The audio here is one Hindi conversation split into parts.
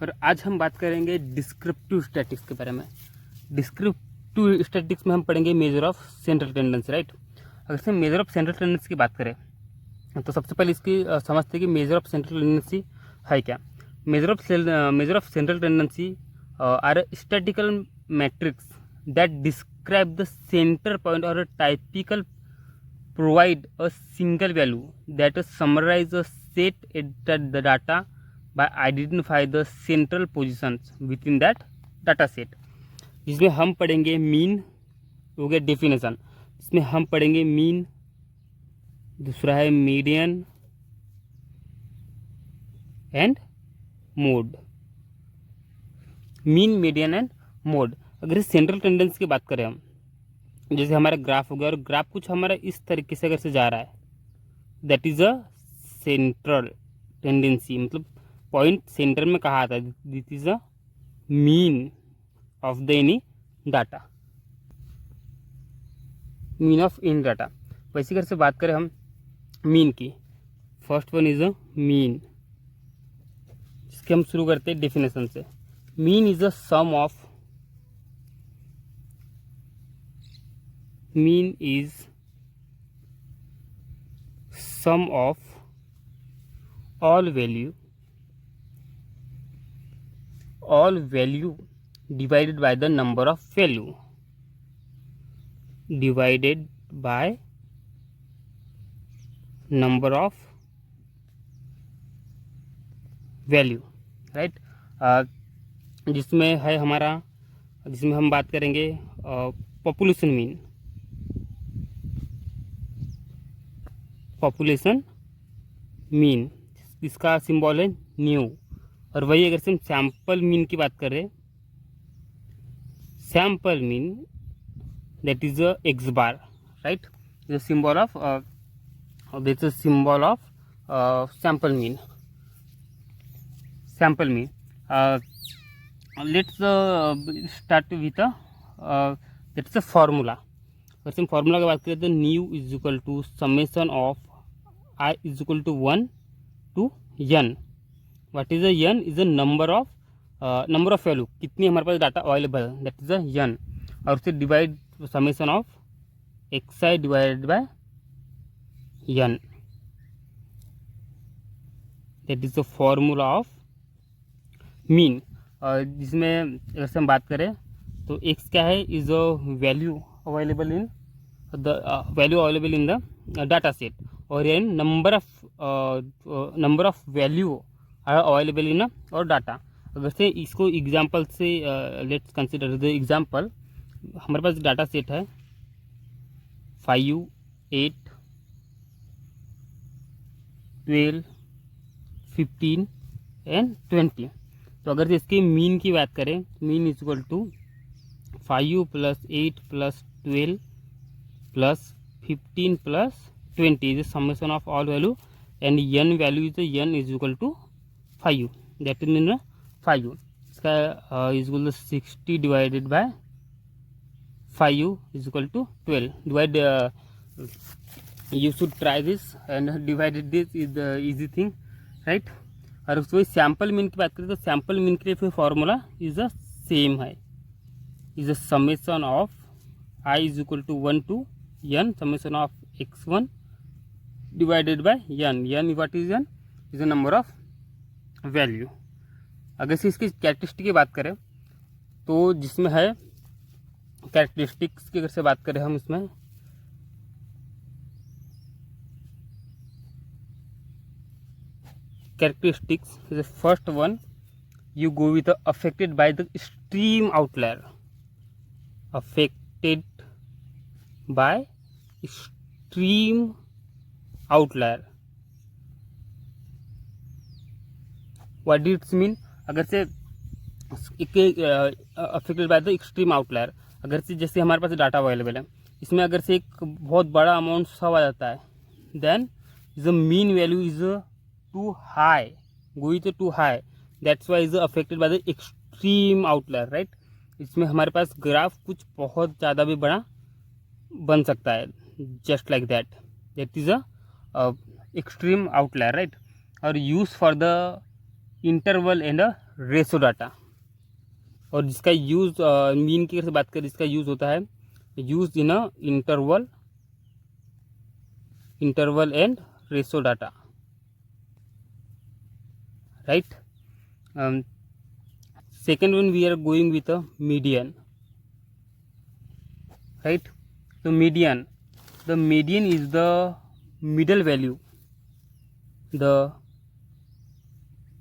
और आज हम बात करेंगे डिस्क्रिप्टिव स्टैटिक्स के बारे में। डिस्क्रिप्टिव स्टैटिक्स में हम पढ़ेंगे major of central tendency, right. अगर से मेजर ऑफ सेंट्रल टेंडेंसी की बात करें तो सबसे पहले इसकी समझते हैं कि मेजर ऑफ सेंट्रल टेंडेंसी है क्या। Measure of central tendency are statistical metrics that describe the centre point और typical provide a single value that summarize a set at the data by identify the central positions within that data set। जिसमें हम पढ़ेंगे मीन, हो गया डेफिनेशन। इसमें हम पढ़ेंगे मीन, दूसरा है median and mode. Mean, median and mode. अगर इस सेंट्रल टेंडेंसी की बात करें हम, जैसे हमारा ग्राफ हो गया और ग्राफ कुछ हमारा इस तरीके से अगर से जा रहा है, that is a central tendency. मतलब पॉइंट सेंटर में कहा आता है, this is a mean of the any data, mean of in data. वैसे अगर से बात करें हम मीन की, first one is a mean. इसके हम शुरू करते हैं डेफिनेशन से। Mean is a sum of, mean is sum of all value divided by the number of value, divided by number of value, right। जिसमें है हमारा, जिसमें हम बात करेंगे पॉपुलेशन मीन, पॉपुलेशन मीन, इसका सिंबल है न्यू। और वही अगर से हम सैम्पल मीन की बात करें, sample mean that is a X bar, right. The symbol of this is symbol of sample mean, sample mean. Let's start with that's a formula. अगर हम फार्मूला की बात करें तो mu is equal to summation of I is equal to 1 to n। What is a n? Is a number of value, कितनी हमारे पास डाटा अवेलेबल है, दैट इज अ n। और उससे divide summation of x I divided by n, that is the formula of mean. जिसमें अगर से हम बात करें तो x क्या है, is a value available in the data set, और n number of value are available in our data. अगर से इसको एग्जांपल से लेट्स कंसिडर द एग्जांपल। हमारे पास डाटा सेट है 5, 8, 12, 15 एंड 20। तो अगर इसके मीन की बात करें, mean is equal to 5 + 8 + 12 + 15 + 20 is the summation of all value, and n value is the n is equal to 5, that is 5। इसका is equal to 60 divided by 5 is equal to 12। divide you should try this and divided this is the easy thing, right। और उसको सैम्पल मीन की बात करें तो सैम्पल मीन के लिए फिर फॉर्मूला इज द सेम है, is a summation of i is equal to 1 to n, summation of x1 divided by n। n what is n? is a number of value। अगर से इसकी कैरेक्टरिस्टिक की बात करें तो जिसमें है कैरेक्टरिस्टिक्स की, अगर से बात करें हम इसमें characteristics, the first one you go with the affected by the extreme outlier, affected by extreme outlier। what did it mean? अगर से affected by the extreme outlier, अगर से जैसे हमारे पास डाटा अवेलेबल है, इसमें अगर से एक बहुत बड़ा अमाउंट सब आ जाता है, then the mean value is too high, going तो too high, that's why is affected by the extreme outlier, right. इसमें हमारे पास ग्राफ कुछ बहुत ज़्यादा भी बड़ा बन सकता है, just like that, that is a extreme outlier, right. और use for the interval and ratio data, और जिसका यूज़ मीन की अगर से बात करें, इसका यूज़ होता है use in a interval and ratio data, right. Second one, we are going with a median, right. So the median is the middle value. The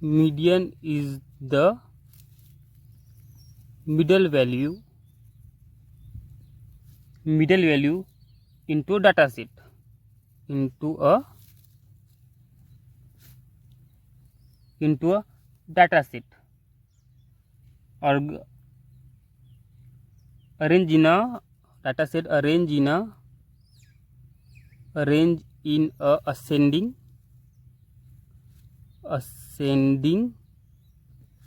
median is the middle value into data set, into a data set, or arrange in a data set, arrange in a ascending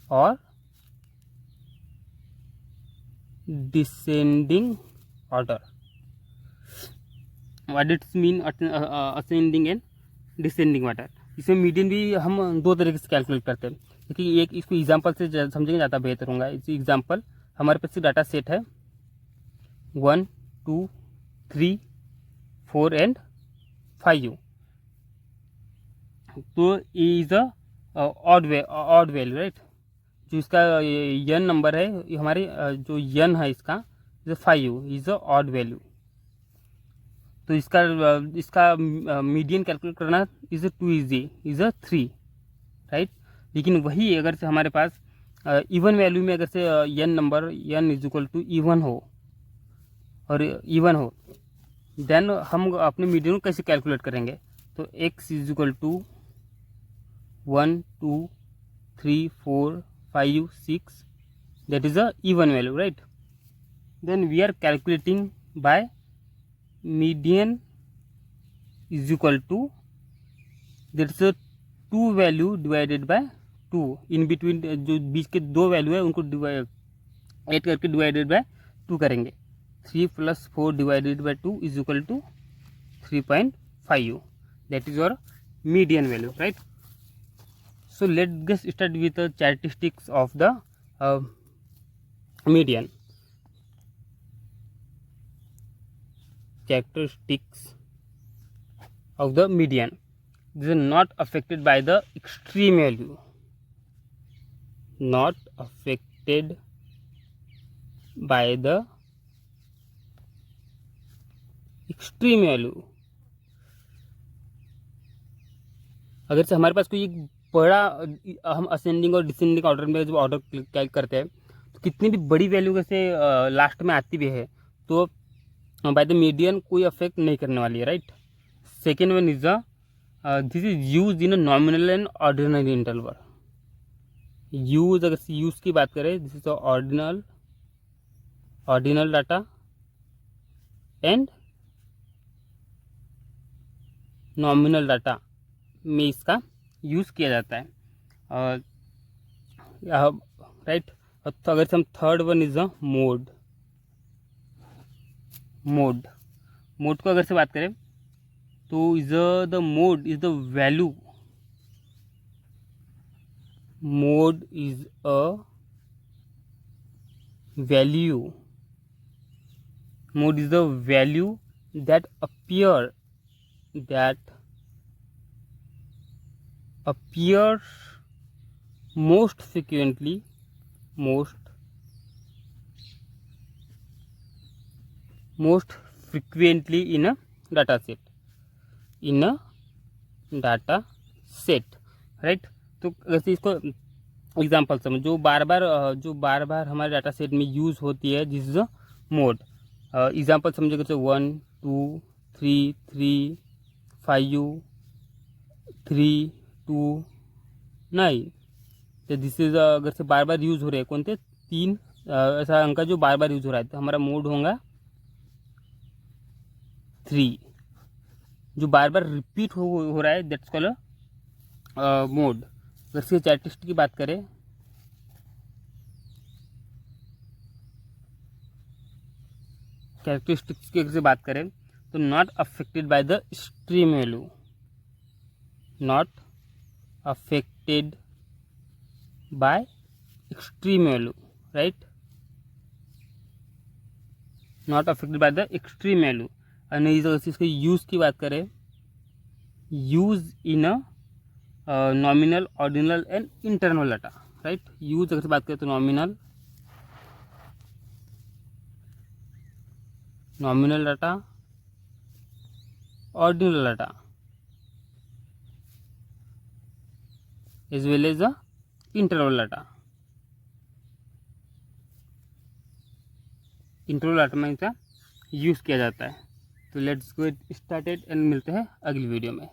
or descending order. What it mean ascending and descending order? इसमें मीडियन भी हम दो तरीके से कैलकुलेट करते हैं, क्योंकि एक इसको एग्जांपल से समझेंगे ज़्यादा बेहतर होगा. इस एग्जांपल हमारे पास डाटा सेट है 1 2 3 4 एंड 5. तो ये is a odd value, right. जो इसका यन नंबर है, ये हमारे जो यन है इसका 5 इज अ ऑड वैल्यू. तो इसका मीडियन कैलकुलेट करना is a 2 is a 3, right. लेकिन वही अगर से हमारे पास इवन वैल्यू में अगर से N number N is equal to even हो, देन हम अपने मीडियन को कैसे कैलकुलेट करेंगे. तो x is equal to 1 2 3 4 5 6, that is a even value, right. Then we are calculating by median is equal to, that's a 2 value divided by 2. In between जो बीच के दो वैल्यू है उनको ऐड करके डिवाइडेड बाय 2 करेंगे. 3 + 4 divided by 2 is equal to 3.5. That is your median value, right. So let's get started with the characteristics of the median. Characteristics of the median. This is not affected by the extreme value. Not affected by the extreme value. अगर से हमारे पास कोई एक बड़ा, हम असेंडिंग और डिसेंडिंग ऑर्डर में जब ऑर्डर कैलकुलेट करते हैं तो कितनी भी बड़ी वैल्यू जैसे लास्ट में आती भी है तो बाय द मीडियन कोई अफेक्ट नहीं करने वाली है, right. Second one is this is use in a nominal and ordinal interval. Use अगर यूज की बात करें, this is ordinal data and nominal data में इसका यूज़ किया जाता है, राइट. तो अगर हम third one is a mode को अगर से बात करें तो is the mode is the value. Mode is a value. Mode is the value that appears most frequently in a data set, right. तो वैसे इसको एग्जांपल समझ जो बार बार हमारे डाटा सेट में यूज होती है, this is a mode. Example समझो जैसे 1 2 3 3 5 3 2 9. तो दिस इज अगर से बार बार यूज हो रहे हैं कौन थे 3 ऐसा अंक जो बार बार यूज हो रहा है, तो हमारा मोड होगा 3. जो बार बार रिपीट हो रहा है दैट्स कॉल्ड मोड. अगर से चार्टिस्ट की बात करें, कैरेक्टरिस्टिक्स की से बात करें तो not affected by the extreme value. Not affected by extreme value, right, not affected by the extreme value. और नहीं, अगर इसके यूज़ की बात करें, use in a nominal, ordinal and internal data, right. Use अगर बात करें तो nominal data, ordinal data as well as the internal data. Internal data में इसका यूज़ किया जाता है। तो लेट्स गो स्टार्टेड एंड मिलते हैं अगली वीडियो में।